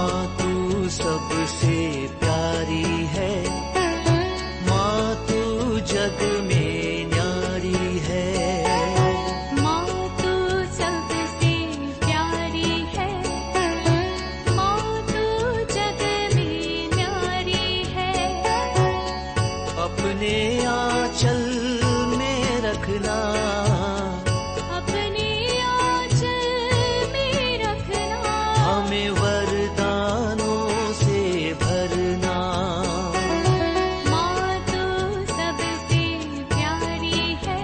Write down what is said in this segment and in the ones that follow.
माँ तू सबसे प्यारी है, माँ तू जग में न्यारी है। माँ तू सबसे प्यारी है, माँ तू जग में न्यारी है। अपने आंचल में रखना, अपने आंचल में रखना। हमें वरदानों से भरना। माँ तू सबसे प्यारी है,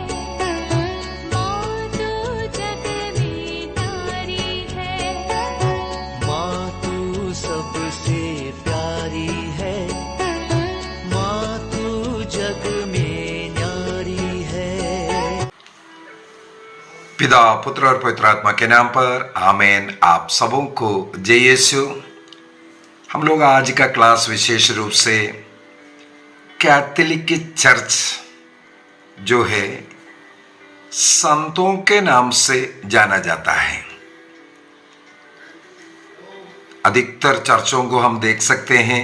माँ तू जग में न्यारी है। माँ तू सबसे प्यारी है, माँ तू जग में न्यारी है। पिता, पुत्र और पवित्र आत्मा के नाम पर आमीन। आप सबों को जय यीशु। हम लोग आज का क्लास विशेष रूप से कैथोलिक चर्च जो है संतों के नाम से जाना जाता है। अधिकतर चर्चों को हम देख सकते हैं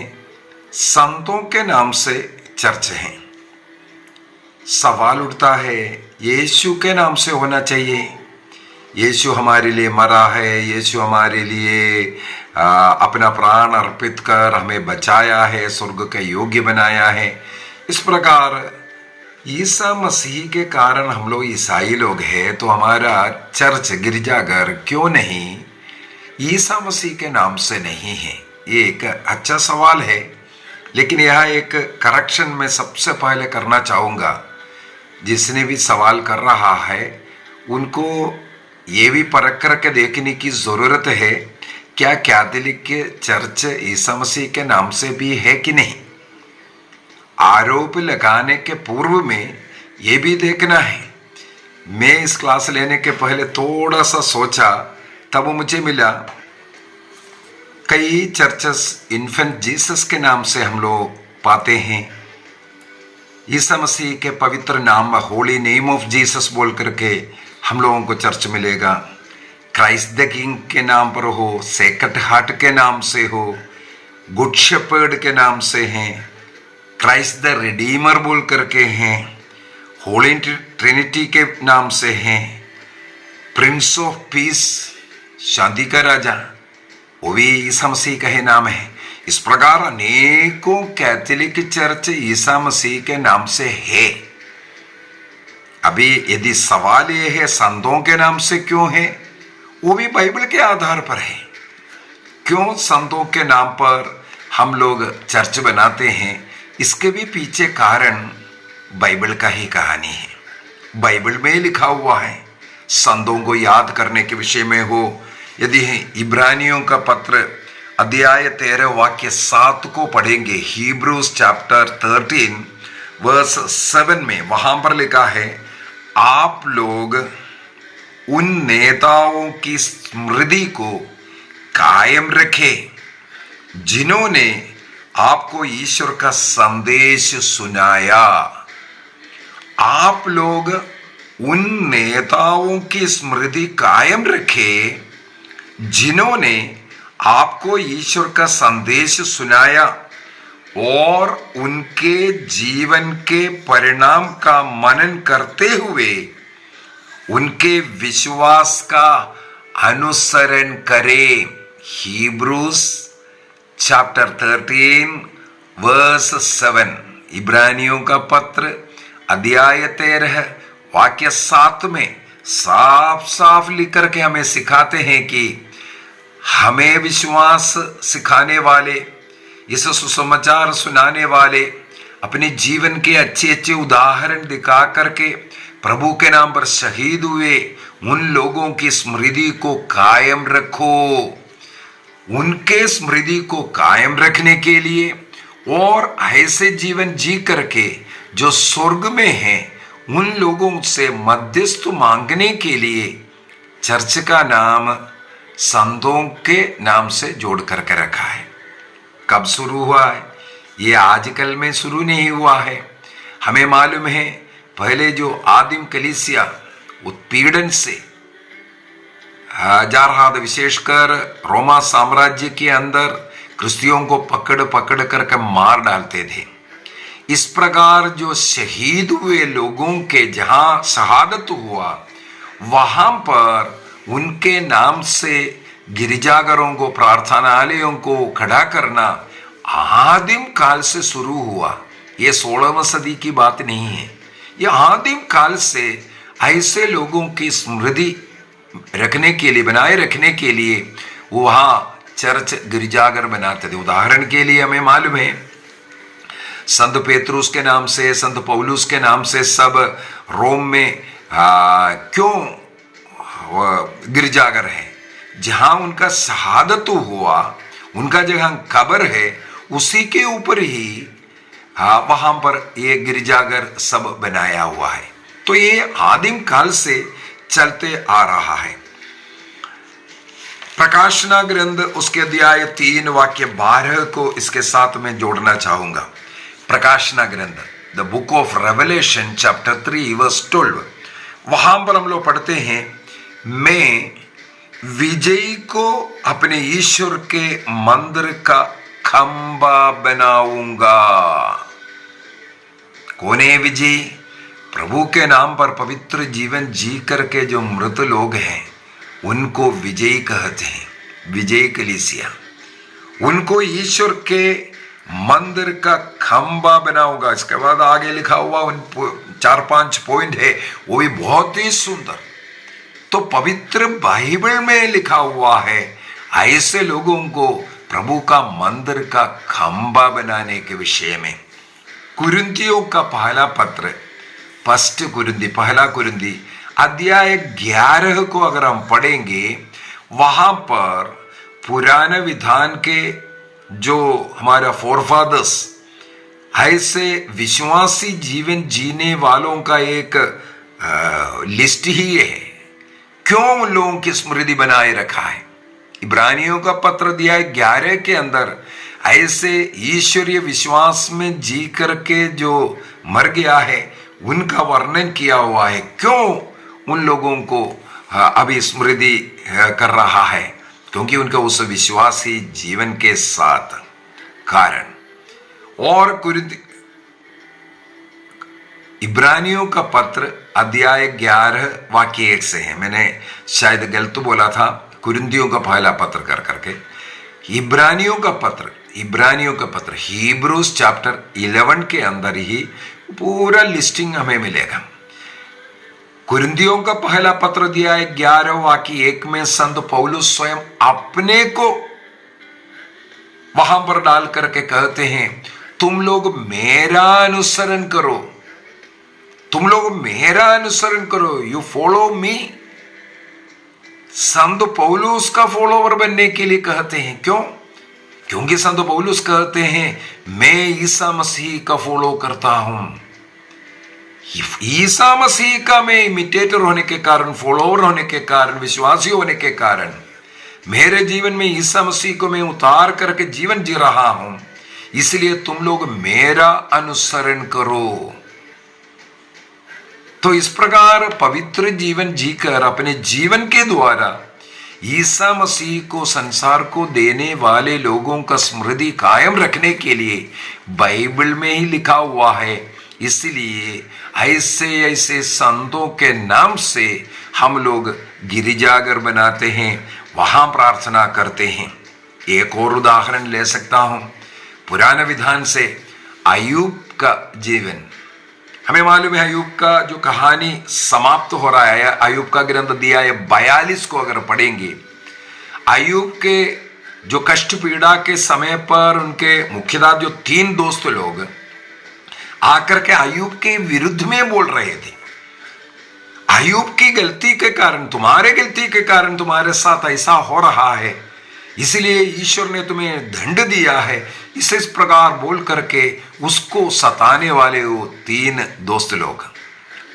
संतों के नाम से चर्च हैं। सवाल उठता है यीशु के नाम से होना चाहिए। यीशु हमारे लिए मरा है, यीशु हमारे लिए अपना प्राण अर्पित कर हमें बचाया है, स्वर्ग के योग्य बनाया है। इस प्रकार ईसा मसीह के कारण हम लोग ईसाई लोग हैं, तो हमारा चर्च गिरजाघर क्यों नहीं ईसा मसीह के नाम से नहीं है? ये एक अच्छा सवाल है, लेकिन यह एक करेक्शन मैं सबसे पहले करना चाहूँगा। जिसने भी सवाल कर रहा है उनको ये भी परख करके देखने की ज़रूरत है क्या कैथोलिक चर्च ईसा मसीह के नाम से भी है कि नहीं। आरोप लगाने के पूर्व में ये भी देखना है। मैं इस क्लास लेने के पहले थोड़ा सा सोचा, तब मुझे मिला कई चर्चेस इन्फेंट जीसस के नाम से हम लोग पाते हैं। ईसा मसीह के पवित्र नाम होली नेम ऑफ जीसस बोल करके हम लोगों को चर्च मिलेगा। क्राइस्ट द किंग के नाम पर हो, सेक्रेड हार्ट के नाम से हो, गुड शेपर्ड के नाम से हैं, क्राइस्ट द रिडीमर बोल करके हैं, होली ट्रिनिटी के नाम से हैं, प्रिंस ऑफ पीस शांति का राजा, वो भी ईसा मसीह का ही नाम है। इस प्रकार अनेकों कैथोलिक चर्च ईसा मसीह के नाम से है। अभी यदि सवाल ये है संतों के नाम से क्यों है, वो भी बाइबल के आधार पर है। क्यों संतों के नाम पर हम लोग चर्च बनाते हैं, इसके भी पीछे कारण बाइबल का ही कहानी है। बाइबल में लिखा हुआ है। संतों को याद करने के विषय में हो, यदि इब्रानियों का पत्र अध्याय 13 वाक्य 7 को पढ़ेंगे, हीब्रूज चैप्टर 13 वर्स 7 में वहां पर लिखा है, आप लोग उन नेताओं की स्मृति को कायम रखें जिन्होंने आपको ईश्वर का संदेश सुनाया। आप लोग उन नेताओं की स्मृति कायम रखें जिन्होंने आपको ईश्वर का संदेश सुनाया और उनके जीवन के परिणाम का मनन करते हुए उनके विश्वास का अनुसरण करें। हीब्रूज चैप्टर 13 वर्स 7, इब्रानियों का पत्र अध्याय 13 वाक्य 7 में साफ साफ लिख करके हमें सिखाते हैं कि हमें विश्वास सिखाने वाले, इस सुसमाचार सुनाने वाले अपने जीवन के अच्छे अच्छे उदाहरण दिखा करके प्रभु के नाम पर शहीद हुए उन लोगों की स्मृति को कायम रखो। उनके स्मृति को कायम रखने के लिए और ऐसे जीवन जी करके जो स्वर्ग में हैं उन लोगों से मध्यस्थ मांगने के लिए चर्च का नाम संतों के नाम से जोड़ करके रखा है। कब शुरू हुआ है? ये आजकल में शुरू नहीं हुआ है। हमें मालूम है पहले जो आदिम कलीसिया उत्पीड़न से जा रहा था, विशेषकर रोमा साम्राज्य के अंदर क्रिस्तियों को पकड़ पकड़ करके मार डालते थे। इस प्रकार जो शहीद हुए लोगों के जहां शहादत हुआ, वहां पर उनके नाम से गिरजाघरों को, प्रार्थनालयों को खड़ा करना आदिम काल से शुरू हुआ। ये 16वीं सदी की बात नहीं है, ये आदिम काल से ऐसे लोगों की स्मृति रखने के लिए, बनाए रखने के लिए वहां चर्च गिरजाघर बनाते थे। उदाहरण के लिए हमें मालूम है संत पेत्रुस के नाम से, संत पौलुस के नाम से सब रोम में क्यों गिरजाघर है? जहां उनका शहादत हुआ, उनका जहां कब्र है, उसी के ऊपर ही वहां पर ये गिरजाघर सब बनाया हुआ है। तो ये आदिम काल से चलते आ रहा है। प्रकाशना ग्रंथ उसके अध्याय 3 वाक्य 12 को इसके साथ में जोड़ना चाहूंगा। प्रकाशना ग्रंथ, the book of Revelation chapter 3 verse 12, वहां पर हम लोग पढ़ते हैं, मैं विजयी को अपने ईश्वर के मंदिर का खंबा बनाऊंगा। कौन है विजयी? प्रभु के नाम पर पवित्र जीवन जी करके जो मृत लोग हैं उनको विजयी कहते हैं, विजयी कलीसिया। उनको ईश्वर के मंदिर का खंबा बनाऊंगा। इसके बाद आगे लिखा हुआ 4-5 पॉइंट है, वो भी बहुत ही सुंदर। तो पवित्र बाइबल में लिखा हुआ है ऐसे लोगों को प्रभु का मंदिर का खंबा बनाने के विषय में। कुरिन्थियों का पहला पत्र, पहला कुरिन्थी अध्याय 11 को अगर हम पढ़ेंगे, वहां पर पुराने विधान के जो हमारा फोरफादर्स, ऐसे विश्वासी जीवन जीने वालों का एक लिस्ट ही है। क्यों उन लोगों की स्मृति बनाए रखा है? इब्रानियों का पत्र अध्याय 11 के अंदर ऐसे ईश्वरीय विश्वास में जी करके जो मर गया है उनका वर्णन किया हुआ है। क्यों उन लोगों को अभी स्मृति कर रहा है? क्योंकि उनका उस विश्वासी जीवन के साथ कारण। और इब्रानियों का पत्र अध्याय 11 वाक्य 1 से है। मैंने शायद गलत बोला था, कुरिन्थियों का पहला पत्र कर करके इब्रानियों का पत्र हिब्रूज चैप्टर 11 के अंदर ही पूरा लिस्टिंग हमें मिलेगा। कुरिन्थियों का पहला पत्र अध्याय 11 वाक्य 1 में संत पौलुस स्वयं अपने को वहां पर डाल करके कहते हैं, तुम लोग मेरा अनुसरण करो, तुम लोग मेरा अनुसरण करो, यू फॉलो मी। संत पौलुस का फॉलोवर बनने के लिए कहते हैं। क्यों? क्योंकि संत पौलुस कहते हैं मैं ईसा मसीह का फॉलो करता हूं। ईसा मसीह का मैं इमिटेटर होने के कारण, फॉलोवर होने के कारण, विश्वासी होने के कारण मेरे जीवन में ईसा मसीह को मैं उतार करके जीवन जी रहा हूं। इसलिए तुम लोग मेरा अनुसरण करो। तो इस प्रकार पवित्र जीवन जीकर अपने जीवन के द्वारा ईसा मसीह को संसार को देने वाले लोगों का स्मृति कायम रखने के लिए बाइबल में ही लिखा हुआ है। इसलिए ऐसे ऐसे संतों के नाम से हम लोग गिरजाघर बनाते हैं, वहां प्रार्थना करते हैं। एक और उदाहरण ले सकता हूं पुराने विधान से, अय्यूब का जीवन। हमें मालूम है अय्यूब का जो कहानी समाप्त हो रहा है, अय्यूब का ग्रंथ अध्याय 42 को अगर पढ़ेंगे, अय्यूब के जो कष्ट पीड़ा के समय पर उनके मुख्यतः जो 3 दोस्त लोग आकर के अय्यूब के विरुद्ध में बोल रहे थे, अय्यूब की गलती के कारण, तुम्हारे गलती के कारण तुम्हारे साथ ऐसा हो रहा है, इसलिए ईश्वर ने तुम्हें दंड दिया है। इस प्रकार बोल करके उसको सताने वाले वो 3 दोस्त लोग,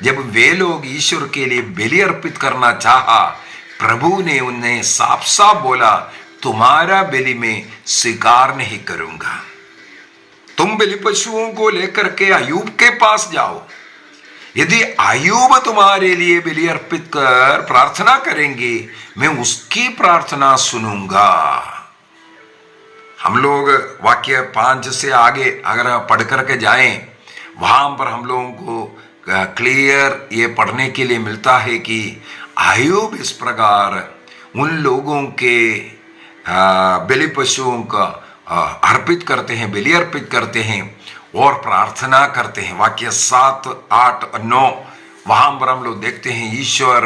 जब वे लोग ईश्वर के लिए बलि अर्पित करना चाहा, प्रभु ने उन्हें साफ साफ बोला, तुम्हारा बलि में स्वीकार नहीं करूंगा। तुम बलि पशुओं को लेकर के अय्यूब के पास जाओ, यदि अय्यूब तुम्हारे लिए बलि अर्पित कर प्रार्थना करेंगे, मैं उसकी प्रार्थना सुनूंगा। हम लोग वाक्य 5 से आगे अगर पढ़ करके जाएं, वहां पर हम लोगों को क्लियर ये पढ़ने के लिए मिलता है कि अय्यूब इस प्रकार उन लोगों के बलि पशुओं का अर्पित करते हैं, बलि अर्पित करते हैं और प्रार्थना करते हैं। वाक्य 7, 8 और 9 वहां पर हम लोग देखते हैं ईश्वर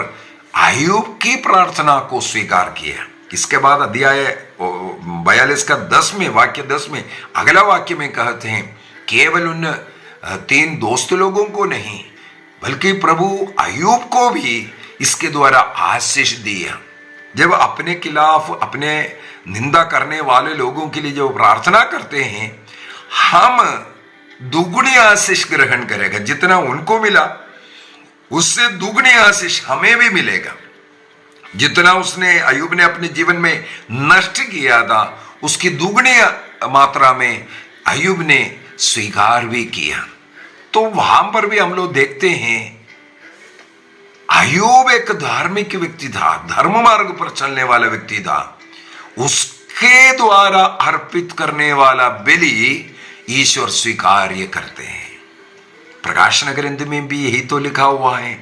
अय्यूब की प्रार्थना को स्वीकार किया। इसके बाद अध्याय 42 का 10वें वाक्य 10 में अगला वाक्य में कहते हैं, केवल उन 3 दोस्त लोगों को नहीं बल्कि प्रभु अय्यूब को भी इसके द्वारा आशीष दिया। जब अपने खिलाफ अपने निंदा करने वाले लोगों के लिए जो प्रार्थना करते हैं, हम दुगुनी आशीष ग्रहण करेगा। जितना उनको मिला उससे दुगनी आशीष हमें भी मिलेगा। जितना उसने अय्यूब ने अपने जीवन में नष्ट किया था, उसकी दुगनी मात्रा में अय्यूब ने स्वीकार भी किया। तो वहां पर भी हम लोग देखते हैं अय्यूब एक धार्मिक व्यक्ति था, धर्म मार्ग पर चलने वाला व्यक्ति था। उसके द्वारा अर्पित करने वाला बलि ईश्वर स्वीकार्य करते हैं। प्रकाशन ग्रंथ में भी यही तो लिखा हुआ है,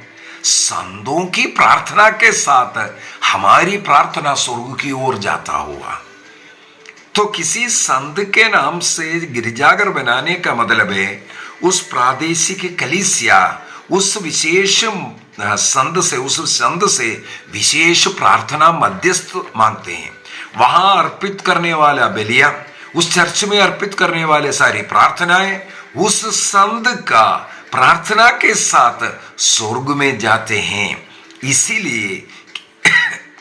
संतों की प्रार्थना के साथ हमारी प्रार्थना स्वर्ग की ओर जाता हुआ। तो किसी संत के नाम से गिरजाघर बनाने का मतलब है उस प्रादेशिक कलीसिया उस विशेष संत से विशेष प्रार्थना मध्यस्थ मांगते हैं। वहां अर्पित करने वाला बलिया, उस चर्च में अर्पित करने वाले सारी प्रार्थनाएं उस संत का प्रार्थना के साथ स्वर्ग में जाते हैं। इसीलिए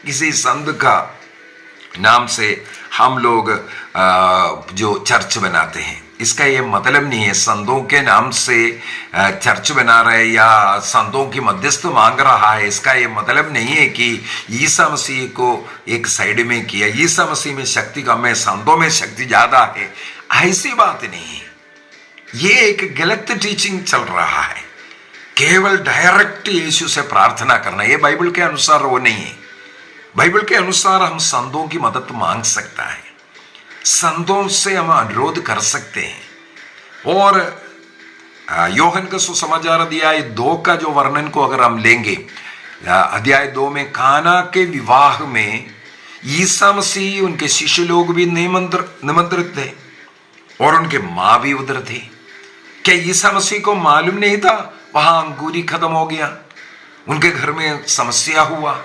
किसी संत का नाम से हम लोग जो चर्च बनाते हैं, इसका ये मतलब नहीं है संतों के नाम से चर्च बना रहे या संतों की मध्यस्थ मांग रहा है। इसका ये मतलब नहीं है कि ईसा मसीह को एक साइड में किया, ईसा मसीह में शक्ति कम है, संतों में शक्ति ज्यादा है, ऐसी बात नहीं है। ये एक गलत टीचिंग चल रहा है। केवल डायरेक्ट यीशु से प्रार्थना करना, ये बाइबल के अनुसार वो नहीं है। बाइबल के अनुसार हम संतों की मदद मांग सकता है, संतों से हम अनुरोध कर सकते हैं। और यूहन्ना का सुसमाचार अध्याय 2 का जो वर्णन को अगर हम लेंगे, अध्याय 2 में काना के विवाह में ईसा मसीह, उनके शिष्य लोग भी निमंत्रित थे और उनके मां भी उधर थे। क्या ईसा मसीह को मालूम नहीं था वहां अंगूरी खत्म हो गया, उनके घर में समस्या हुआ?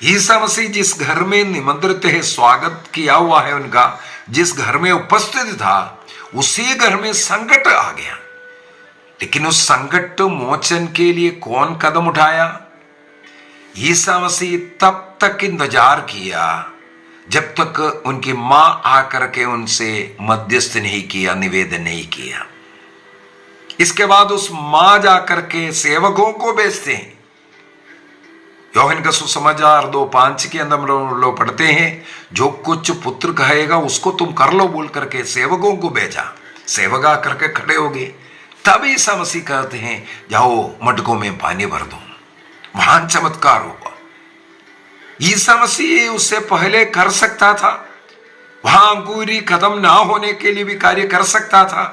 ईसा मसीह जिस घर में निमंत्रित है, स्वागत किया हुआ है उनका, जिस घर में उपस्थित था, उसी घर में संकट आ गया। लेकिन उस संकट मोचन के लिए कौन कदम उठाया? ईसा मसीह तब तक इंतजार किया जब तक उनकी मां आकर के उनसे मध्यस्थ नहीं किया, निवेदन नहीं किया। इसके बाद उस मां जाकर के सेवकों को भेजते हैं। यूहन्ना का सुसमाचार 2:5 के अंदर हम लोग पढ़ते हैं, जो कुछ पुत्र कहेगा उसको तुम कर लो बोल करके सेवकों को भेजा। सेवक आकर के खड़े हो गए। तब ईसा मसीह कहते हैं जाओ मटकों में पानी भर दो। वहां चमत्कार हुआ। ईसा मसीह उससे पहले कर सकता था, वहां अंगूरी खत्म ना होने के लिए भी कार्य कर सकता था,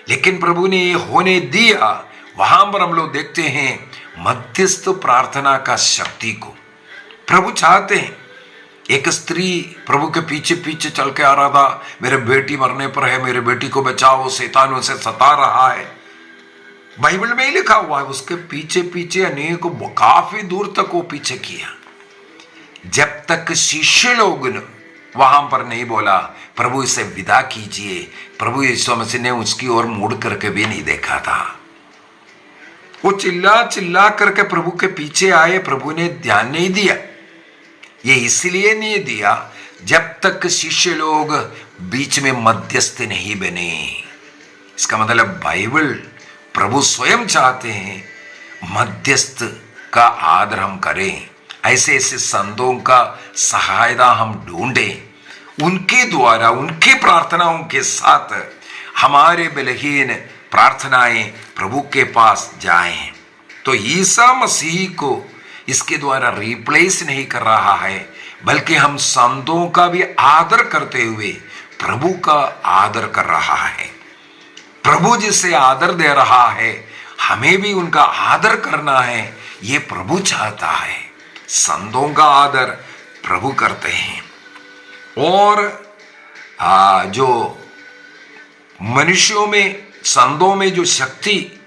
लेकिन प्रभु ने ये होने दिया। वहां पर हम लोग देखते हैं मध्यस्थ प्रार्थना का शक्ति को प्रभु चाहते हैं। एक स्त्री प्रभु के पीछे पीछे चल के आ रहा था, मेरे बेटी मरने पर है, मेरे बेटी को बचाओ, शैतान उसे सता रहा है। बाइबल में ही लिखा हुआ है, उसके पीछे पीछे अनेक काफी दूर तक वो पीछे किया, जब तक शिष्य लोग वहां पर नहीं बोला प्रभु इसे विदा कीजिए। प्रभु यीशु मसीह ने उसकी ओर मुड़ करके भी नहीं देखा था। वो चिल्ला चिल्ला करके प्रभु के पीछे आए, प्रभु ने ध्यान नहीं दिया। ये इसलिए नहीं दिया जब तक शिष्य लोग बीच में मध्यस्थ नहीं बने। इसका मतलब बाइबल, प्रभु स्वयं चाहते हैं मध्यस्थ का आदर हम करें, ऐसे ऐसे संतों का सहायता हम ढूंढें, उनके द्वारा उनके प्रार्थनाओं के साथ हमारे बलहीन प्रार्थनाएं प्रभु के पास जाएं। तो ईसा मसीह को इसके द्वारा रिप्लेस नहीं कर रहा है, बल्कि हम संतों का भी आदर करते हुए प्रभु का आदर कर रहा है। प्रभु जिसे आदर दे रहा है, हमें भी उनका आदर करना है, ये प्रभु चाहता है। संतों का आदर प्रभु करते हैं। और जो मनुष्यों में, संतों में जो शक्ति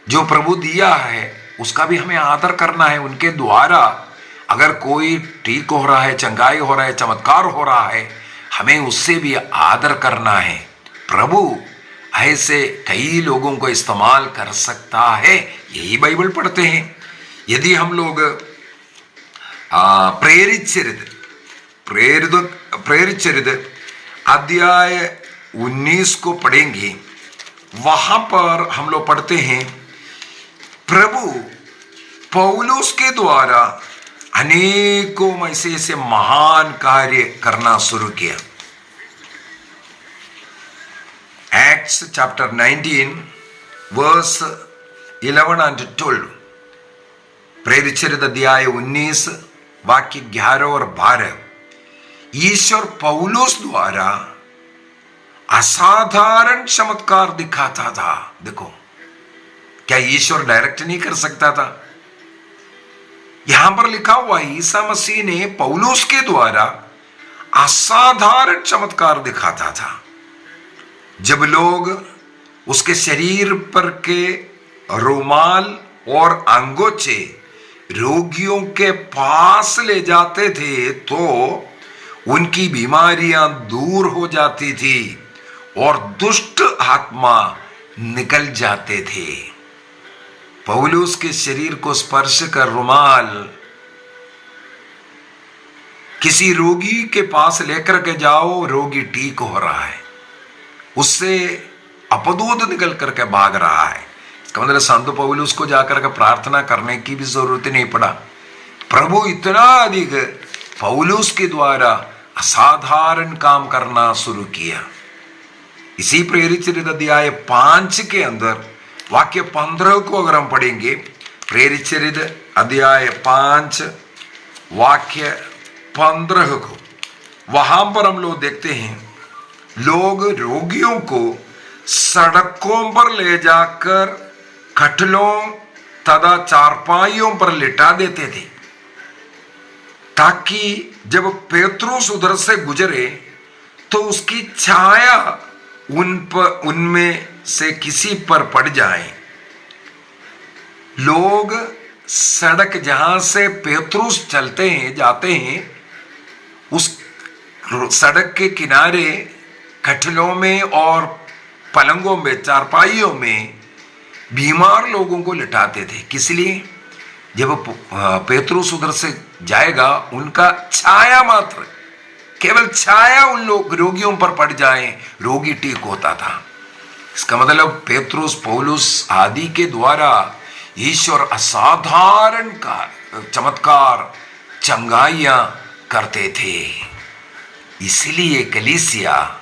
जो प्रभु दिया है, उसका भी हमें आदर करना है। उनके द्वारा अगर कोई ठीक हो रहा है, चंगाई हो रहा है, चमत्कार हो रहा है, हमें उससे भी आदर करना है। प्रभु ऐसे कई लोगों को इस्तेमाल कर सकता है, यही बाइबल पढ़ते हैं। यदि हम लोग प्रेरित चरित अध्याय 19 को पढ़ेंगे, वहां पर हम लोग पढ़ते हैं, प्रभु पौलुस के द्वारा अनेकों ऐसे महान कार्य करना शुरू किया। एक्ट्स चैप्टर 19 वर्स 11 and 12, प्रेरित चरित अध्याय 19 वाक्य 11 और 12। ईश्वर पौलुस द्वारा असाधारण चमत्कार दिखाता था। देखो, क्या ईश्वर डायरेक्ट नहीं कर सकता था? यहां पर लिखा हुआ है, ईसा मसीह ने पौलुस के द्वारा असाधारण चमत्कार दिखाता था। जब लोग उसके शरीर पर के रुमाल और अंगोछे रोगियों के पास ले जाते थे, तो उनकी बीमारियां दूर हो जाती थी और दुष्ट आत्मा निकल जाते थे। पौलुस के शरीर को स्पर्श कर रुमाल किसी रोगी के पास लेकर के जाओ, रोगी ठीक हो रहा है, उससे अपदूत निकल करके भाग रहा है। इसका मतलब संत पौलुस को जाकर के प्रार्थना करने की भी जरूरत नहीं पड़ा। प्रभु इतना अधिक पौलुस के द्वारा असाधारण काम करना शुरू किया। इसी प्रेरित चरित अध्याय 5 के अंदर वाक्य 15 को अगर हम पढ़ेंगे, प्रेरित चरित अध्याय 5 वाक्य 15 को, वहां पर हम लोग देखते हैं, लोग रोगियों को सड़कों पर ले जाकर खटलों तथा चारपाइयों पर लिटा देते थे, ताकि जब पेत्रुस उधर से गुजरे तो उसकी छाया उनमें से किसी पर पड़ जाए। लोग सड़क जहां से पेत्रुस चलते हैं, जाते हैं, उस सड़क के किनारे खटलों में और पलंगों में, चारपाइयों में बीमार लोगों को लिटाते थे। किस लिए? जब पेत्रुस उधर से जाएगा, उनका छाया मात्र, केवल छाया उन लोग रोगियों पर पड़ जाए, रोगी ठीक होता था। इसका मतलब पेत्रुस, पौलुस आदि के द्वारा ईश्वर असाधारण का चमत्कार, चंगाइयां करते थे। इसलिए कलीसिया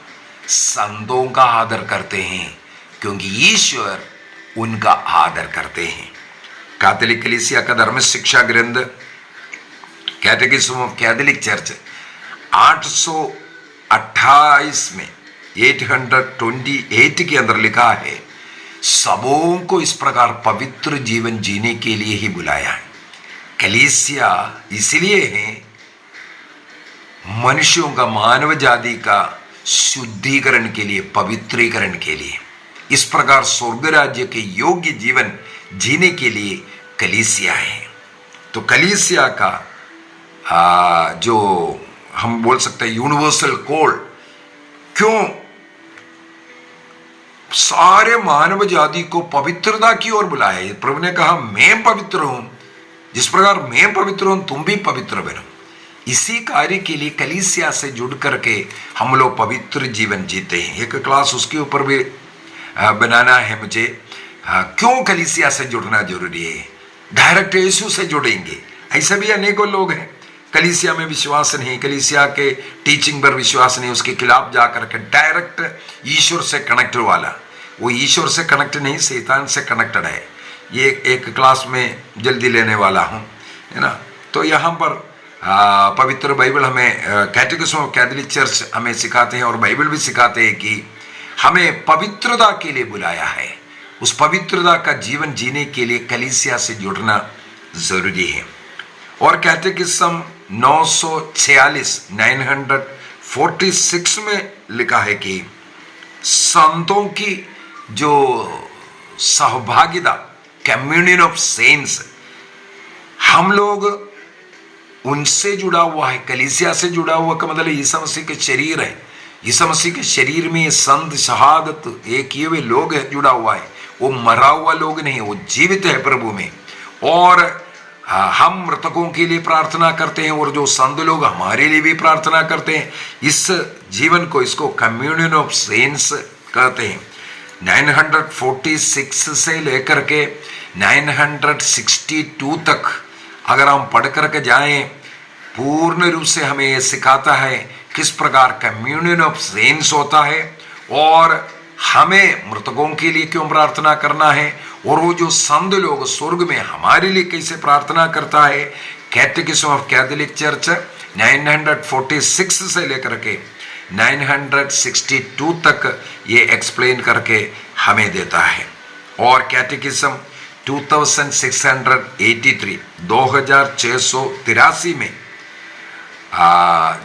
संतों का आदर करते हैं, क्योंकि ईश्वर उनका आदर करते हैं। कैथोलिक कलीसिया का धर्म शिक्षा ग्रंथ कैटेकिज्म ऑफ कैथोलिक चर्च 828 में 828 के अंदर लिखा है, सबों को इस प्रकार पवित्र जीवन जीने के लिए ही बुलाया है। कलीसिया इसलिए है मनुष्यों का, मानव जाति का शुद्धिकरण के लिए, पवित्रीकरण के लिए। इस प्रकार स्वर्ग राज्य के योग्य जीवन जीने के लिए कलीसिया है। तो कलीसिया का जो हम बोल सकते हैं यूनिवर्सल कोड, क्यों सारे मानव जाति को पवित्रता की ओर बुलाया। प्रभु ने कहा, मैं पवित्र हूं, जिस प्रकार मैं पवित्र हूं तुम भी पवित्र बनो। इसी कार्य के लिए कलीसिया से जुड़ करके हम लोग पवित्र जीवन जीते हैं। एक क्लास उसके ऊपर भी बनाना है मुझे, क्यों कलीसिया से जुड़ना जरूरी है। डायरेक्ट यीशु से जुड़ेंगे, ऐसे भी अनेकों लोग हैं कलीसिया में विश्वास नहीं, कलीसिया के टीचिंग पर विश्वास नहीं, उसके खिलाफ जाकर के डायरेक्ट ईश्वर से कनेक्ट वाला, वो ईश्वर से कनेक्ट नहीं, शैतान से कनेक्टेड है। ये एक क्लास में जल्दी लेने वाला हूँ, है ना। तो यहाँ पर पवित्र बाइबल हमें कैटेकिज्म ऑफ कैथोलिक चर्च हमें सिखाते हैं और बाइबल भी सिखाते हैं कि हमें पवित्रता के लिए बुलाया है। उस पवित्रता का जीवन जीने के लिए कलीसिया से जुड़ना जरूरी है। और कैटेकिज्म 946 में लिखा है कि संतों की जो सहभागिता, कम्युनियन ऑफ सेंट्स, हम लोग उनसे जुड़ा हुआ है, कलीसिया से जुड़ा हुआ का मतलब यीशु मसीह के शरीर है। यीशु मसीह के शरीर में संत, शहादत, एक किए हुए लोग है जुड़ा हुआ है। वो मरा हुआ लोग नहीं, वो जीवित है प्रभु में। और हम मृतकों के लिए प्रार्थना करते हैं और जो संत लोग हमारे लिए भी प्रार्थना करते हैं। इस जीवन को, इसको कम्युनियन ऑफ सेंट्स कहते हैं। 946 से लेकर के 962 तक अगर हम पढ़ करके जाएं, पूर्ण रूप से हमें यह सिखाता है किस प्रकार कम्युनियन ऑफ सेंट्स होता है और हमें मृतकों के लिए क्यों प्रार्थना करना है और वो जो संत लोग स्वर्ग में हमारे लिए कैसे प्रार्थना करता है। कैटेकिज्म ऑफ कैथोलिक चर्च 946 से लेकर के 962 तक ये एक्सप्लेन करके हमें देता है। और कैटेकिज्म 2683 में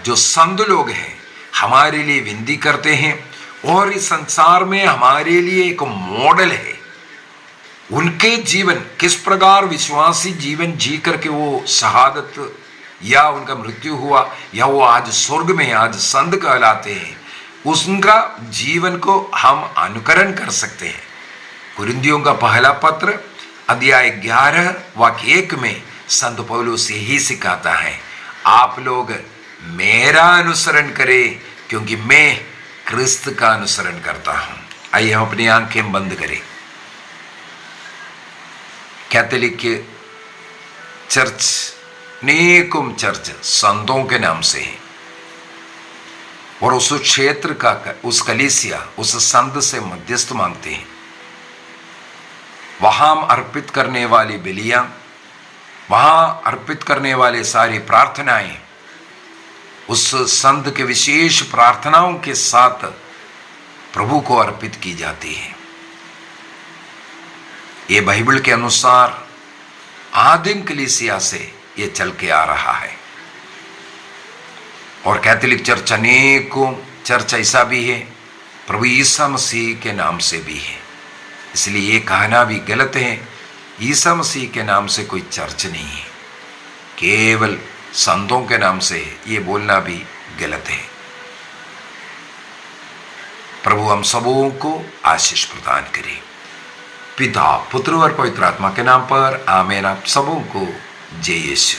जो संत लोग हैं हमारे लिए विनती करते हैं और इस संसार में हमारे लिए एक मॉडल है। उनके जीवन किस प्रकार विश्वासी जीवन जी करके वो शहादत या उनका मृत्यु हुआ या वो आज स्वर्ग में आज संत कहलाते हैं, उनका जीवन को हम अनुकरण कर सकते हैं। कुरिन्थियों का पहला पत्र अध्याय 11 वाक्य 1 में संत पौलुस यही सिखाता है, आप लोग मेरा अनुसरण करें क्योंकि मैं क्रिस्त का अनुसरण करता हूं। आइए हम अपनी आंखें बंद करें। कैथोलिक चर्च अनेकों चर्च संतों के नाम से है और उस क्षेत्र का, उस कलीसिया, उस संत से मध्यस्थ मांगते हैं। वहां अर्पित करने वाली बलियां, वहां अर्पित करने वाले सारी प्रार्थनाएं उस संत के विशेष प्रार्थनाओं के साथ प्रभु को अर्पित की जाती है। ये बाइबल के अनुसार आदिम कलीसिया से ये चल के आ रहा है। और कैथोलिक चर्च अनेकों चर्च ऐसा भी है प्रभु यीशु मसीह के नाम से भी है, इसलिए ये कहना भी गलत है यीशु मसीह के नाम से कोई चर्च नहीं है, केवल संतों के नाम से ये बोलना भी गलत है। प्रभु हम सबों को आशीष प्रदान करे। पिता, पुत्र और पवित्र आत्मा के नाम पर आमीन। आप सबों को जय यीशु।